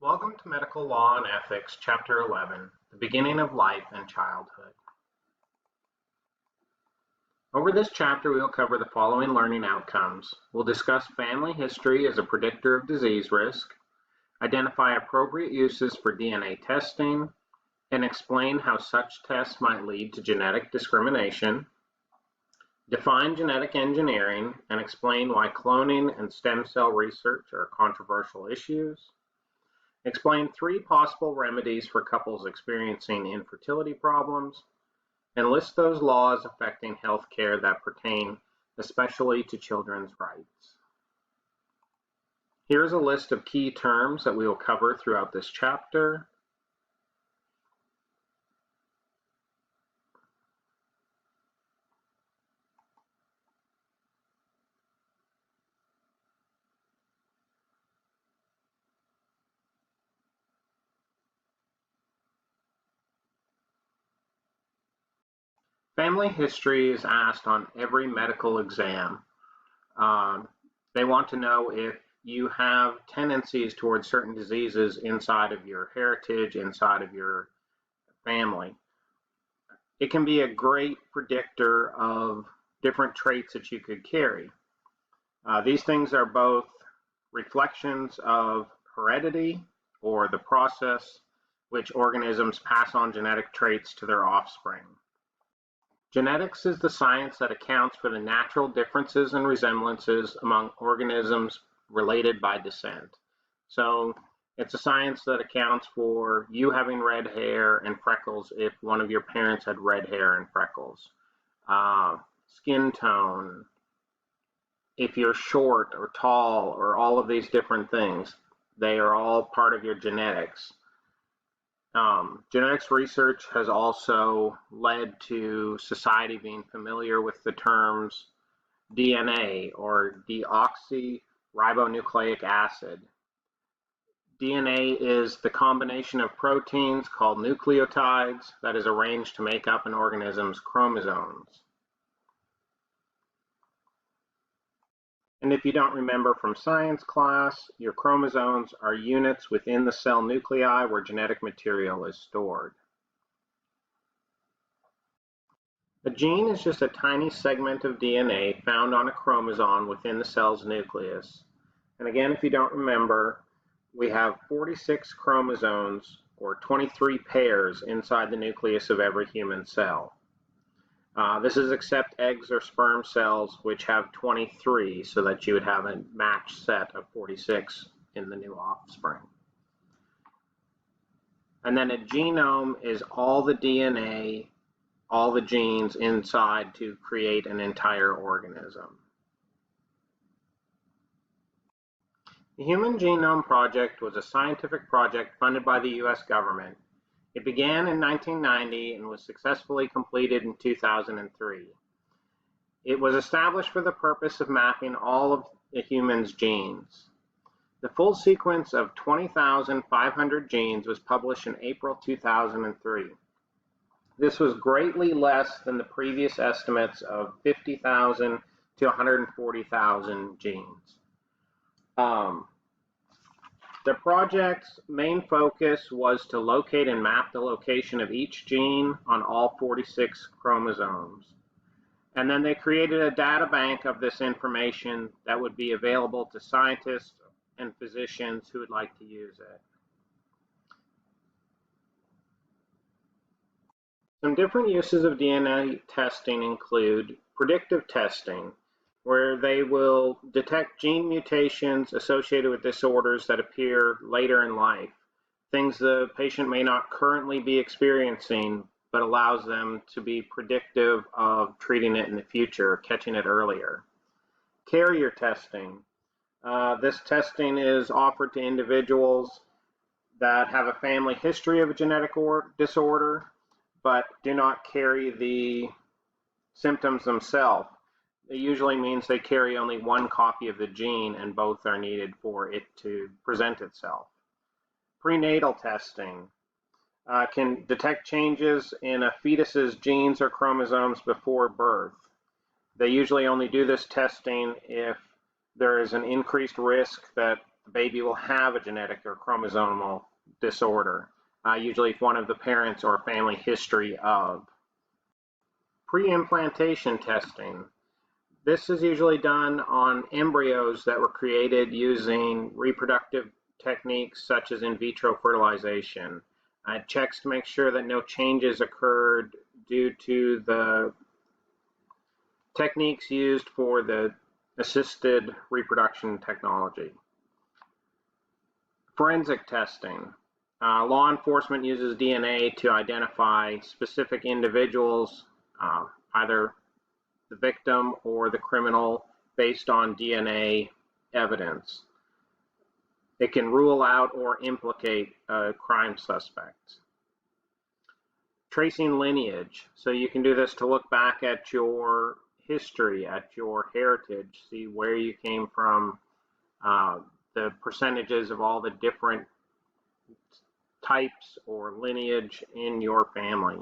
Welcome to Medical Law and Ethics, Chapter 11, The Beginning of Life and Childhood. Over this chapter, we will cover the following learning outcomes. We'll discuss family history as a predictor of disease risk, identify appropriate uses for DNA testing, and explain how such tests might lead to genetic discrimination, define genetic engineering, and explain why cloning and stem cell research are controversial issues, explain 3 possible remedies for couples experiencing infertility problems, and list those laws affecting health care that pertain especially to children's rights. Here's a list of key terms that we will cover throughout this chapter. Family history is asked on every medical exam. They want to know if you have tendencies towards certain diseases inside of your heritage, inside of your family. It can be a great predictor of different traits that you could carry. These things are both reflections of heredity, or the process which organisms pass on genetic traits to their offspring. Genetics is the science that accounts for the natural differences and resemblances among organisms related by descent. So it's a science that accounts for you having red hair and freckles if one of your parents had red hair and freckles. Skin tone, if you're short or tall, or all of these different things, they are all part of your genetics. Genetics research has also led to society being familiar with the terms DNA, or deoxyribonucleic acid. DNA is the combination of proteins called nucleotides that is arranged to make up an organism's chromosomes. And if you don't remember from science class, your chromosomes are units within the cell nuclei where genetic material is stored. A gene is just a tiny segment of DNA found on a chromosome within the cell's nucleus. And again, if you don't remember, we have 46 chromosomes, or 23 pairs, inside the nucleus of every human cell. This is except eggs or sperm cells, which have 23, so that you would have a matched set of 46 in the new offspring. And then a genome is all the DNA, all the genes inside to create an entire organism. The Human Genome Project was a scientific project funded by the US government. It began in 1990 and was successfully completed in 2003. It was established for the purpose of mapping all of the human's genes. The full sequence of 20,500 genes was published in April 2003. This was greatly less than the previous estimates of 50,000 to 140,000 genes. The project's main focus was to locate and map the location of each gene on all 46 chromosomes. And then they created a data bank of this information that would be available to scientists and physicians who would like to use it. Some different uses of DNA testing include predictive testing, where they will detect gene mutations associated with disorders that appear later in life, things the patient may not currently be experiencing, but allows them to be predictive of treating it in the future, catching it earlier. Carrier testing. This testing is offered to individuals that have a family history of a genetic disorder, but do not carry the symptoms themselves. It usually means they carry only one copy of the gene, and both are needed for it to present itself. Prenatal testing can detect changes in a fetus's genes or chromosomes before birth. They usually only do this testing if there is an increased risk that the baby will have a genetic or chromosomal disorder, usually one of the parents or family history of. Pre-implantation testing. This is usually done on embryos that were created using reproductive techniques such as in vitro fertilization. It checks to make sure that no changes occurred due to the techniques used for the assisted reproduction technology. Forensic testing. Law enforcement uses DNA to identify specific individuals, either the victim or the criminal, based on DNA evidence. It can rule out or implicate a crime suspect. Tracing lineage. So you can do this to look back at your history, at your heritage, see where you came from, the percentages of all the different types or lineage in your family.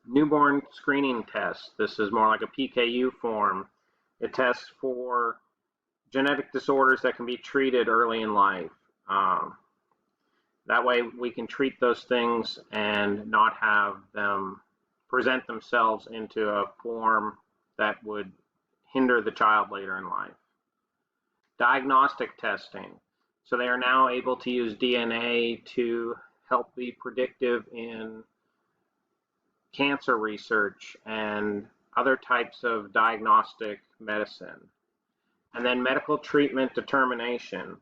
Newborn screening test. This is more like a PKU form. It tests for genetic disorders that can be treated early in life. That way we can treat those things and not have them present themselves into a form that would hinder the child later in life. Diagnostic testing. So they are now able to use DNA to help be predictive in cancer research and other types of diagnostic medicine. And then medical treatment determination.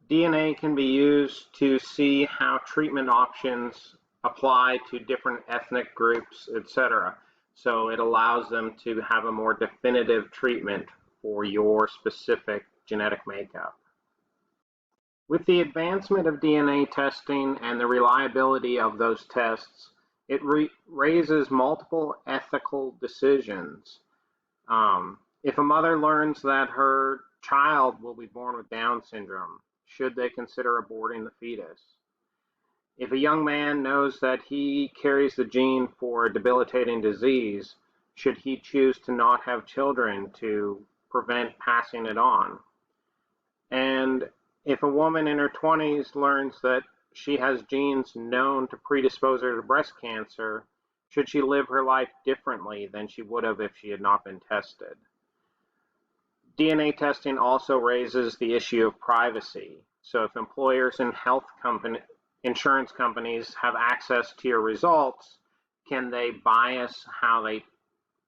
DNA can be used to see how treatment options apply to different ethnic groups, etc. So it allows them to have a more definitive treatment for your specific genetic makeup. With the advancement of DNA testing and the reliability of those tests, it raises multiple ethical decisions. If a mother learns that her child will be born with Down syndrome, should they consider aborting the fetus? If a young man knows that he carries the gene for a debilitating disease, should he choose to not have children to prevent passing it on? And if a woman in her 20s learns that she has genes known to predispose her to breast cancer, should she live her life differently than she would have if she had not been tested? DNA testing also raises the issue of privacy. So if employers and insurance companies have access to your results, can they bias how they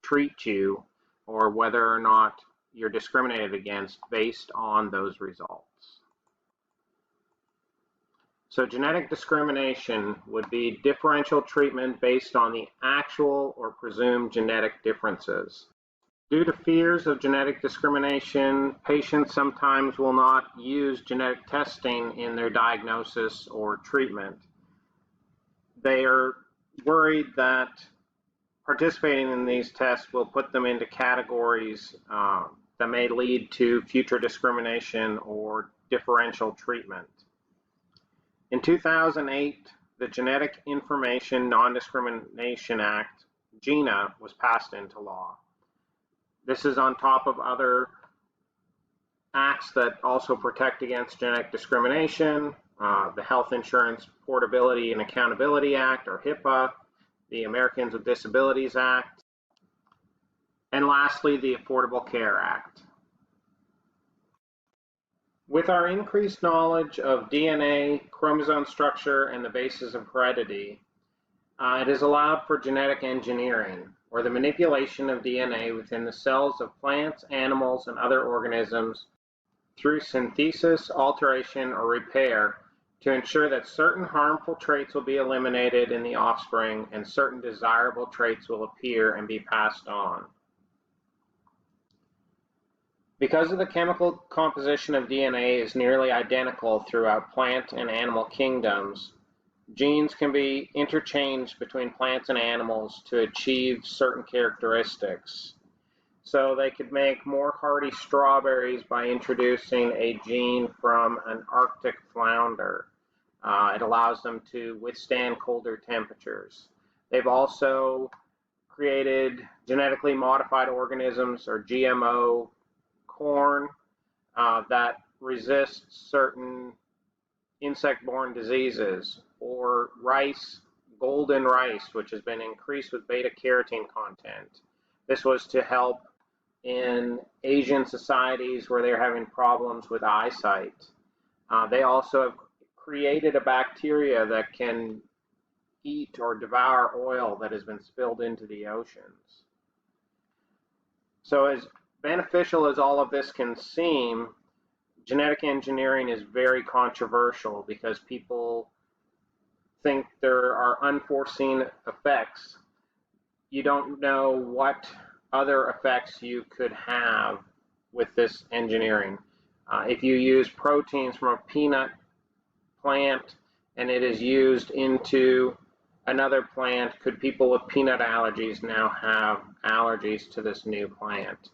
treat you or whether or not you're discriminated against based on those results? So genetic discrimination would be differential treatment based on the actual or presumed genetic differences. Due to fears of genetic discrimination, patients sometimes will not use genetic testing in their diagnosis or treatment. They are worried that participating in these tests will put them into categories that may lead to future discrimination or differential treatment. In 2008, the Genetic Information Non-Discrimination Act, GINA, was passed into law. This is on top of other acts that also protect against genetic discrimination, the Health Insurance Portability and Accountability Act, or HIPAA, the Americans with Disabilities Act, and lastly, the Affordable Care Act. With our increased knowledge of DNA, chromosome structure, and the basis of heredity, it is allowed for genetic engineering, or the manipulation of DNA within the cells of plants, animals, and other organisms through synthesis, alteration, or repair to ensure that certain harmful traits will be eliminated in the offspring and certain desirable traits will appear and be passed on. Because of the chemical composition of DNA is nearly identical throughout plant and animal kingdoms, genes can be interchanged between plants and animals to achieve certain characteristics. So they could make more hardy strawberries by introducing a gene from an Arctic flounder. It allows them to withstand colder temperatures. They've also created genetically modified organisms, or GMO corn, that resist certain insect-borne diseases, or rice, golden rice, which has been increased with beta-carotene content. This was to help in Asian societies where they're having problems with eyesight. They also have created a bacteria that can eat or devour oil that has been spilled into the oceans. So as beneficial as all of this can seem, genetic engineering is very controversial because people think there are unforeseen effects. You don't know what other effects you could have with this engineering. If you use proteins from a peanut plant and it is used into another plant, could people with peanut allergies now have allergies to this new plant?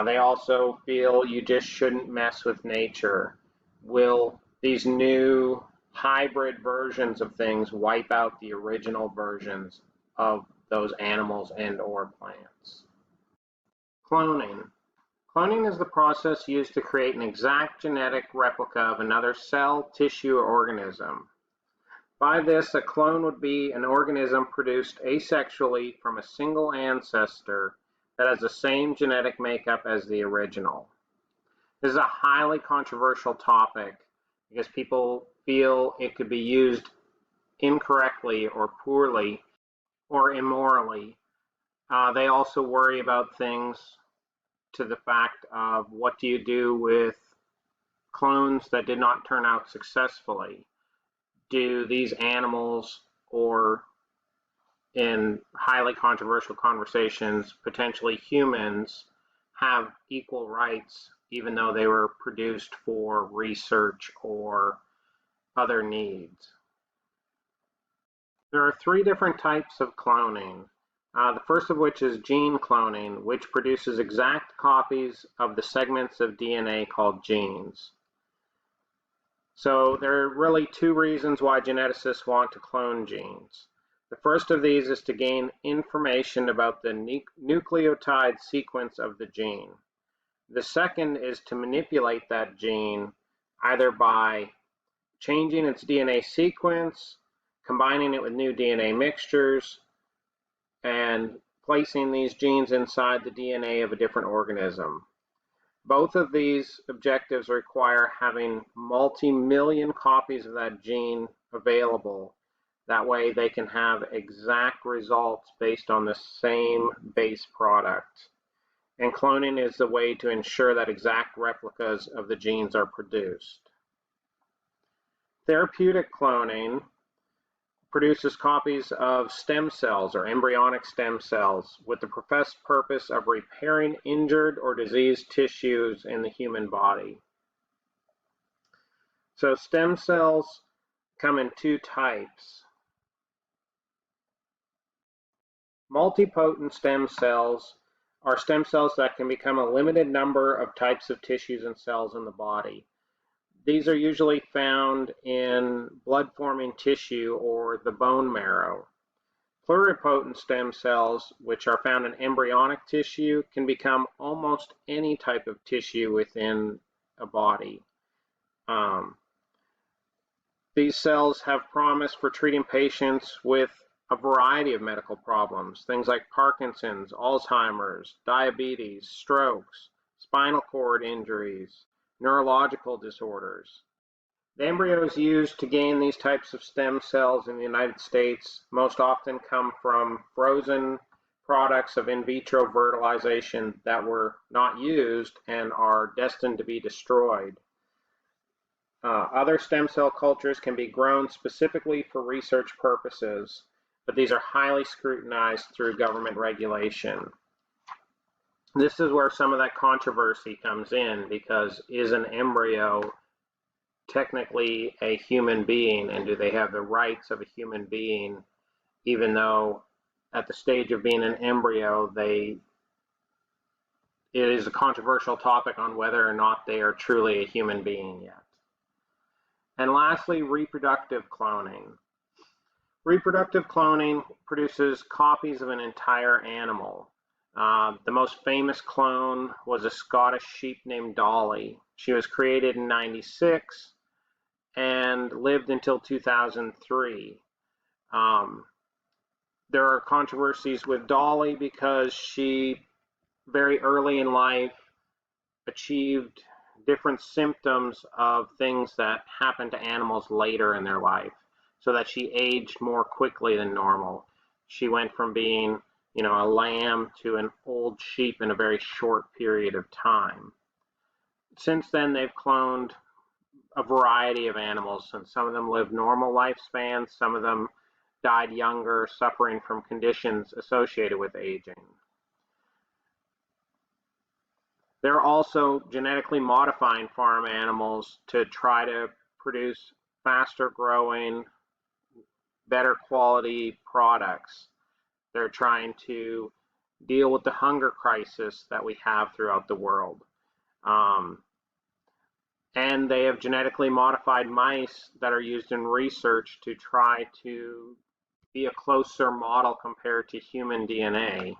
They also feel you just shouldn't mess with nature. Will these new hybrid versions of things wipe out the original versions of those animals and or plants? Cloning. Cloning is the process used to create an exact genetic replica of another cell, tissue, or organism. By this, a clone would be an organism produced asexually from a single ancestor that has the same genetic makeup as the original. This is a highly controversial topic because people feel it could be used incorrectly or poorly or immorally. They also worry about things to the fact of what do you do with clones that did not turn out successfully? Do these animals, or in highly controversial conversations, potentially humans, have equal rights even though they were produced for research or other needs? There are 3 different types of cloning. The first of which is gene cloning, which produces exact copies of the segments of DNA called genes. So there are really 2 reasons why geneticists want to clone genes. The first of these is to gain information about the nucleotide sequence of the gene. The second is to manipulate that gene either by changing its DNA sequence, combining it with new DNA mixtures, and placing these genes inside the DNA of a different organism. Both of these objectives require having multi-million copies of that gene available. That way they can have exact results based on the same base product. And cloning is the way to ensure that exact replicas of the genes are produced. Therapeutic cloning produces copies of stem cells or embryonic stem cells with the professed purpose of repairing injured or diseased tissues in the human body. So stem cells come in 2 types. Multipotent stem cells are stem cells that can become a limited number of types of tissues and cells in the body. These are usually found in blood-forming tissue or the bone marrow. Pluripotent stem cells, which are found in embryonic tissue, can become almost any type of tissue within a body. These cells have promise for treating patients with a variety of medical problems, things like Parkinson's, Alzheimer's, diabetes, strokes, spinal cord injuries, neurological disorders. The embryos used to gain these types of stem cells in the United States most often come from frozen products of in vitro fertilization that were not used and are destined to be destroyed. Other stem cell cultures can be grown specifically for research purposes, but these are highly scrutinized through government regulation. This is where some of that controversy comes in, because is an embryo technically a human being, and do they have the rights of a human being, even though at the stage of being an embryo, it is a controversial topic on whether or not they are truly a human being yet. And lastly, reproductive cloning. Reproductive cloning produces copies of an entire animal. The most famous clone was a Scottish sheep named Dolly. She was created in '96 and lived until 2003. There are controversies with Dolly because she very early in life achieved different symptoms of things that happen to animals later in their life, so that she aged more quickly than normal. She went from being, a lamb to an old sheep in a very short period of time. Since then, they've cloned a variety of animals, and some of them lived normal lifespans, some of them died younger, suffering from conditions associated with aging. They're also genetically modifying farm animals to try to produce faster growing, better quality products. They're trying to deal with the hunger crisis that we have throughout the world. And they have genetically modified mice that are used in research to try to be a closer model compared to human DNA.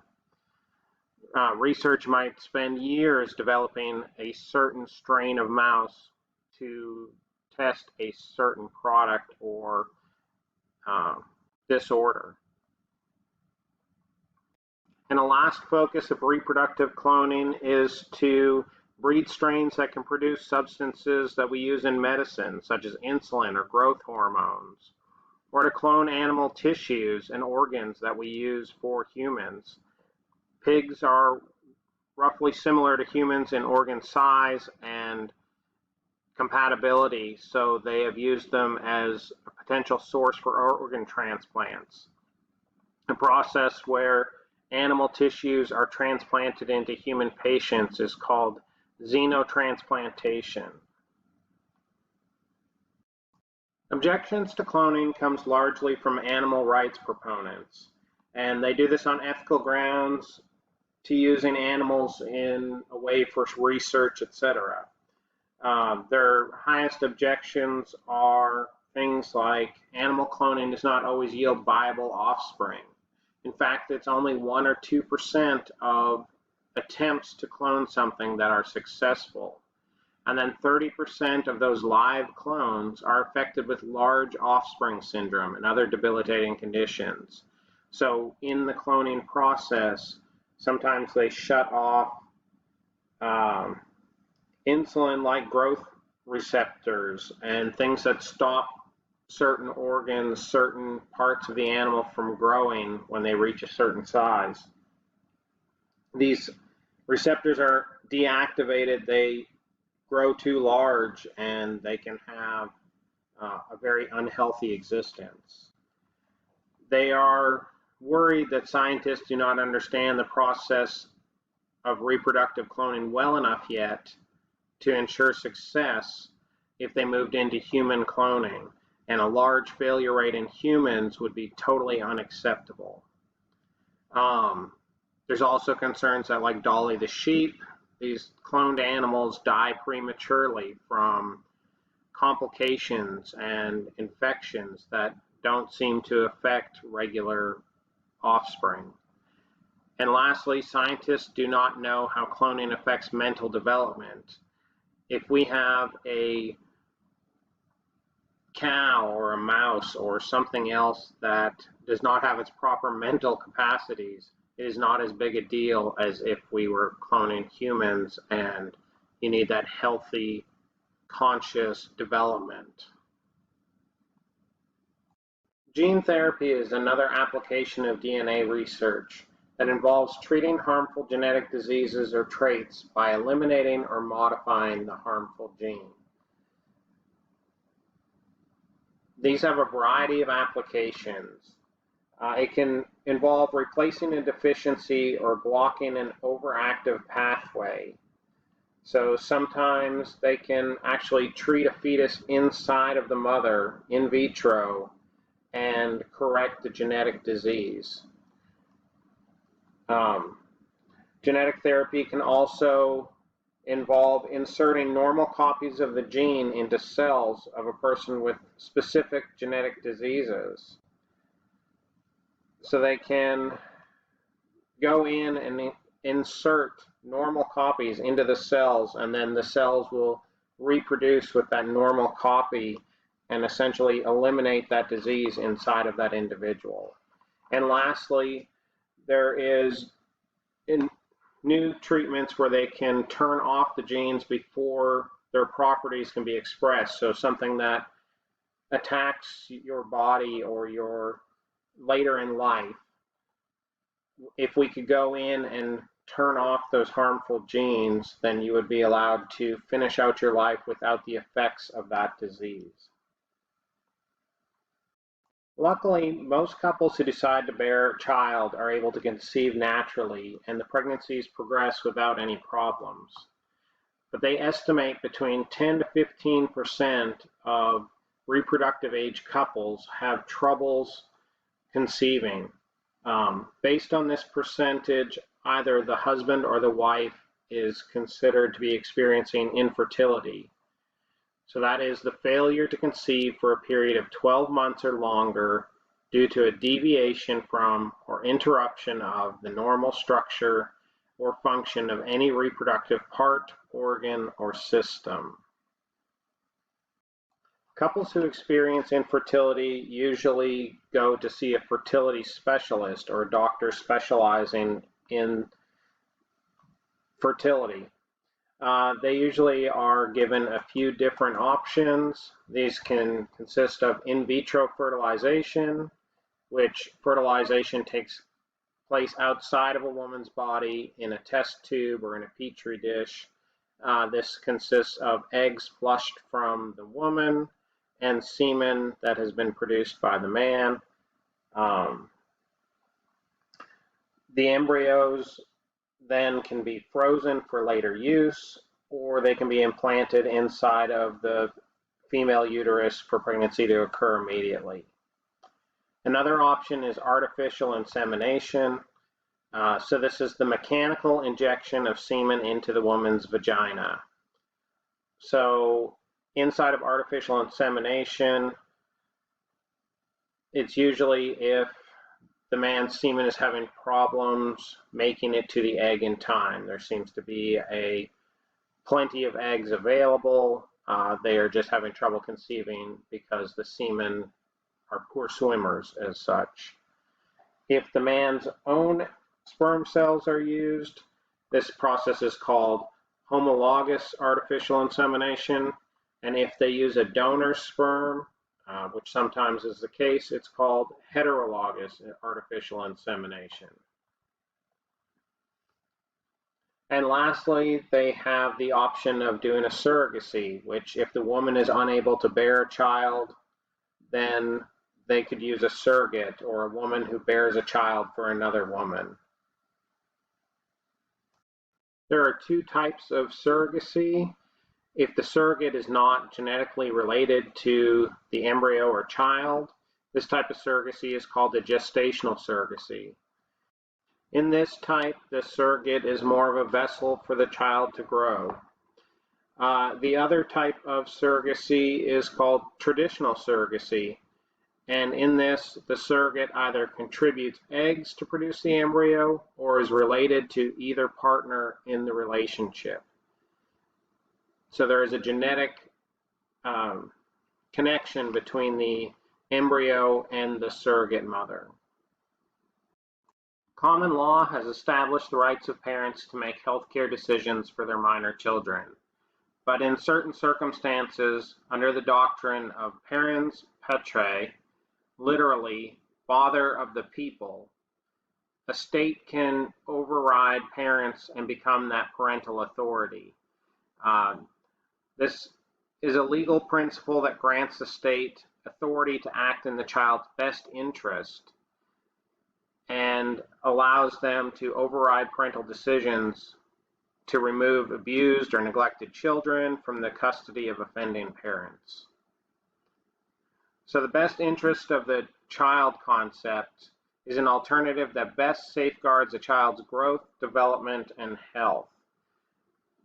Research might spend years developing a certain strain of mouse to test a certain product or disorder. And the last focus of reproductive cloning is to breed strains that can produce substances that we use in medicine, such as insulin or growth hormones, or to clone animal tissues and organs that we use for humans. Pigs are roughly similar to humans in organ size and compatibility, so they have used them as a potential source for organ transplants. A process where animal tissues are transplanted into human patients is called xenotransplantation. Objections to cloning comes largely from animal rights proponents, and they do this on ethical grounds, to using animals in a way for research, etc. Their highest objections are things like animal cloning does not always yield viable offspring. In fact, it's only 1 or 2% of attempts to clone something that are successful. And then 30% of those live clones are affected with large offspring syndrome and other debilitating conditions. So in the cloning process, sometimes they shut off insulin-like growth receptors and things that stop certain organs, certain parts of the animal from growing when they reach a certain size. These receptors are deactivated, they grow too large, and they can have a very unhealthy existence. They are worried that scientists do not understand the process of reproductive cloning well enough yet to ensure success if they moved into human cloning, and a large failure rate in humans would be totally unacceptable. There's also concerns that, like Dolly the sheep, these cloned animals die prematurely from complications and infections that don't seem to affect regular offspring. And lastly, scientists do not know how cloning affects mental development. If we have a cow or a mouse or something else that does not have its proper mental capacities, it is not as big a deal as if we were cloning humans and you need that healthy, conscious development. Gene therapy is another application of DNA research that involves treating harmful genetic diseases or traits by eliminating or modifying the harmful gene. These have a variety of applications. It can involve replacing a deficiency or blocking an overactive pathway. So sometimes they can actually treat a fetus inside of the mother in vitro and correct the genetic disease. Genetic therapy can also involve inserting normal copies of the gene into cells of a person with specific genetic diseases. So they can go in and insert normal copies into the cells, and then the cells will reproduce with that normal copy and essentially eliminate that disease inside of that individual. And lastly, there is new treatments where they can turn off the genes before their properties can be expressed. So something that attacks your body or your later in life, if we could go in and turn off those harmful genes, then you would be allowed to finish out your life without the effects of that disease. Luckily, most couples who decide to bear a child are able to conceive naturally, and the pregnancies progress without any problems. But they estimate between 10 to 15% of reproductive age couples have troubles conceiving. Based on this percentage, either the husband or the wife is considered to be experiencing infertility. So that is the failure to conceive for a period of 12 months or longer due to a deviation from or interruption of the normal structure or function of any reproductive part, organ, or system. Couples who experience infertility usually go to see a fertility specialist or a doctor specializing in fertility. They usually are given a few different options. These can consist of in vitro fertilization, which fertilization takes place outside of a woman's body in a test tube or in a petri dish. This consists of eggs flushed from the woman and semen that has been produced by the man. The embryos then can be frozen for later use, or they can be implanted inside of the female uterus for pregnancy to occur immediately. Another option is artificial insemination. So this is the mechanical injection of semen into the woman's vagina. So inside of artificial insemination, it's usually if the man's semen is having problems making it to the egg in time. There seems to be plenty of eggs available. They are just having trouble conceiving because the semen are poor swimmers as such. If the man's own sperm cells are used, this process is called homologous artificial insemination. And if they use a donor sperm, which sometimes is the case, it's called heterologous artificial insemination. And lastly, they have the option of doing a surrogacy, which if the woman is unable to bear a child, then they could use a surrogate or a woman who bears a child for another woman. There are two types of surrogacy. If the surrogate is not genetically related to the embryo or child, this type of surrogacy is called a gestational surrogacy. In this type, the surrogate is more of a vessel for the child to grow. The other type of surrogacy is called traditional surrogacy. And in this, the surrogate either contributes eggs to produce the embryo or is related to either partner in the relationship. So there is a genetic connection between the embryo and the surrogate mother. Common law has established the rights of parents to make healthcare decisions for their minor children. But in certain circumstances, under the doctrine of parens patriae, literally, father of the people, a state can override parents and become that parental authority. This is a legal principle that grants the state authority to act in the child's best interest and allows them to override parental decisions to remove abused or neglected children from the custody of offending parents. So the best interest of the child concept is an alternative that best safeguards a child's growth, development, and health.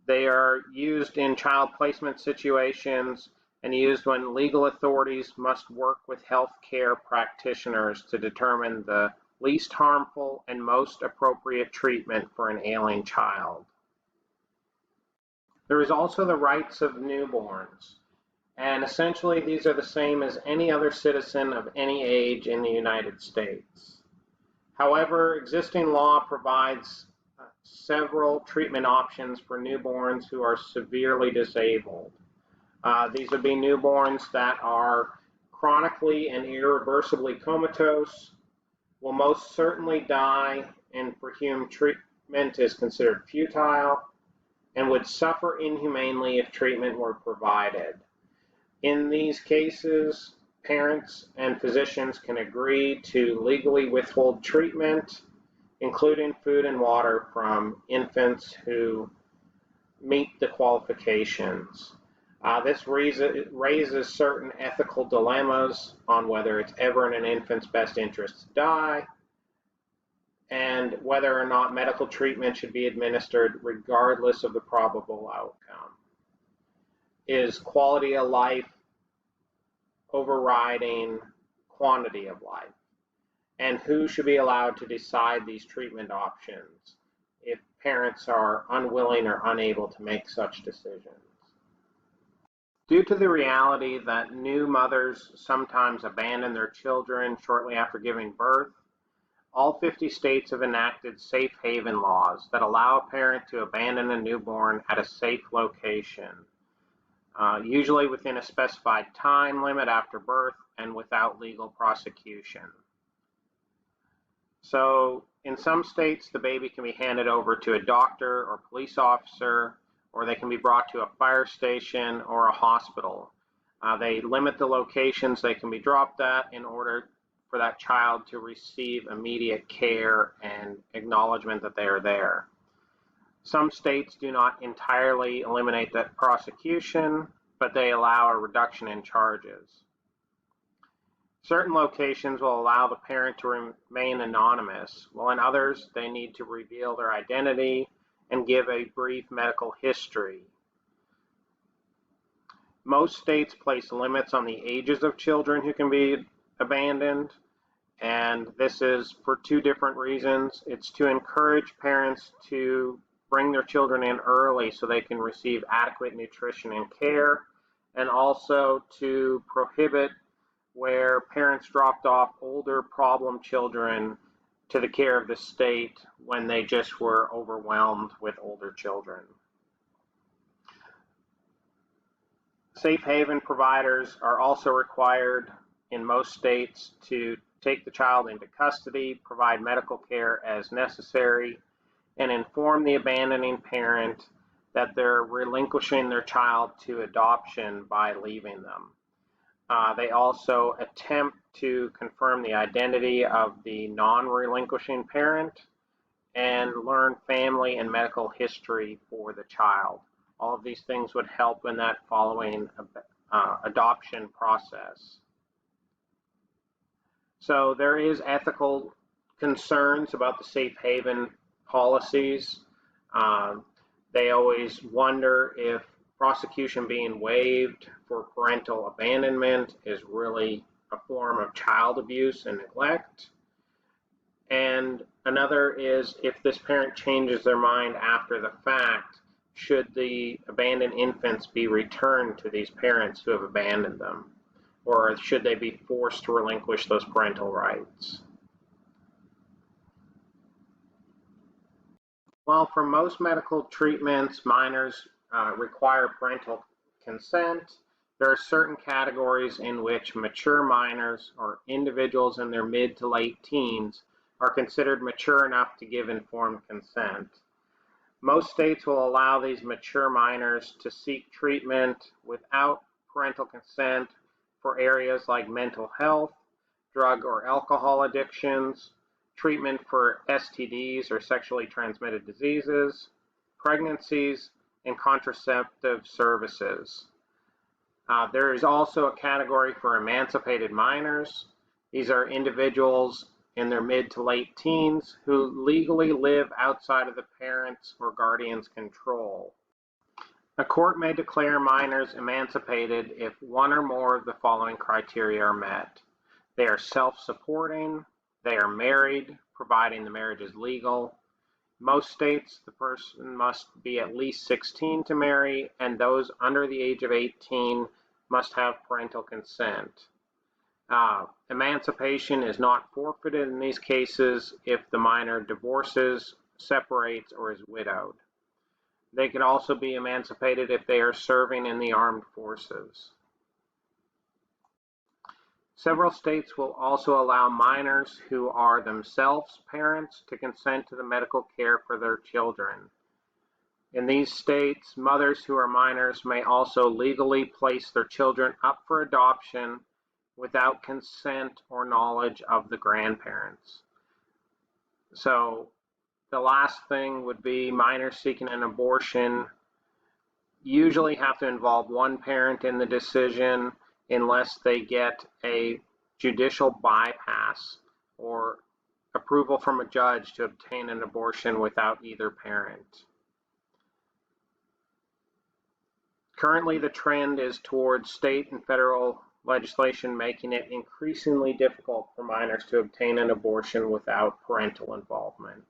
They are used in child placement situations and used when legal authorities must work with healthcare practitioners to determine the least harmful, and most appropriate treatment for an ailing child. There is also the rights of newborns, and essentially these are the same as any other citizen of any age in the United States. However, existing law provides several treatment options for newborns who are severely disabled. These would be newborns that are chronically and irreversibly comatose, will most certainly die, and for whom treatment is considered futile, and would suffer inhumanely if treatment were provided. In these cases, parents and physicians can agree to legally withhold treatment, including food and water, from infants who meet the qualifications. This raises certain ethical dilemmas on whether it's ever in an infant's best interest to die, and whether or not medical treatment should be administered regardless of the probable outcome. Is quality of life overriding quantity of life? And who should be allowed to decide these treatment options if parents are unwilling or unable to make such decisions? Due to the reality that new mothers sometimes abandon their children shortly after giving birth, all 50 states have enacted safe haven laws that allow a parent to abandon a newborn at a safe location, usually within a specified time limit after birth and without legal prosecution. So in some states, the baby can be handed over to a doctor or police officer, or they can be brought to a fire station or a hospital. They limit the locations they can be dropped at in order for that child to receive immediate care and acknowledgement that they are there. Some states do not entirely eliminate that prosecution, but they allow a reduction in charges. Certain locations will allow the parent to remain anonymous, while in others they need to reveal their identity and give a brief medical history. Most states place limits on the ages of children who can be abandoned, and this is for two different reasons. It's to encourage parents to bring their children in early so they can receive adequate nutrition and care, and also to prohibit where parents dropped off older problem children to the care of the state when they just were overwhelmed with older children. Safe haven providers are also required in most states to take the child into custody, provide medical care as necessary, and inform the abandoning parent that they're relinquishing their child to adoption by leaving them. They also attempt to confirm the identity of the non-relinquishing parent and learn family and medical history for the child. All of these things would help in that following adoption process. So there is ethical concerns about the safe haven policies. They always wonder if prosecution being waived for parental abandonment is really a form of child abuse and neglect. And another is if this parent changes their mind after the fact, should the abandoned infants be returned to these parents who have abandoned them? Or should they be forced to relinquish those parental rights? While for most medical treatments, minors require parental consent, there are certain categories in which mature minors or individuals in their mid to late teens are considered mature enough to give informed consent. Most states will allow these mature minors to seek treatment without parental consent for areas like mental health, drug or alcohol addictions, treatment for STDs or sexually transmitted diseases, pregnancies, and contraceptive services. There is also a category for emancipated minors. These are individuals in their mid to late teens who legally live outside of the parents' or guardian's control. A court may declare minors emancipated if one or more of the following criteria are met. They are self-supporting, They are married, providing the marriage is legal. Most states, the person must be at least 16 to marry, and those under the age of 18 must have parental consent. Emancipation is not forfeited in these cases if the minor divorces, separates, or is widowed. They could also be emancipated if they are serving in the armed forces. Several states will also allow minors who are themselves parents to consent to the medical care for their children. In these states, mothers who are minors may also legally place their children up for adoption without consent or knowledge of the grandparents. So the last thing would be minors seeking an abortion usually have to involve one parent in the decision unless they get a judicial bypass or approval from a judge to obtain an abortion without either parent. Currently, the trend is towards state and federal legislation making it increasingly difficult for minors to obtain an abortion without parental involvement.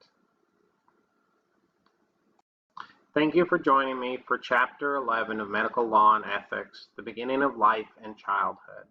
Thank you for joining me for Chapter 11 of Medical Law and Ethics, the Beginning of Life and Childhood.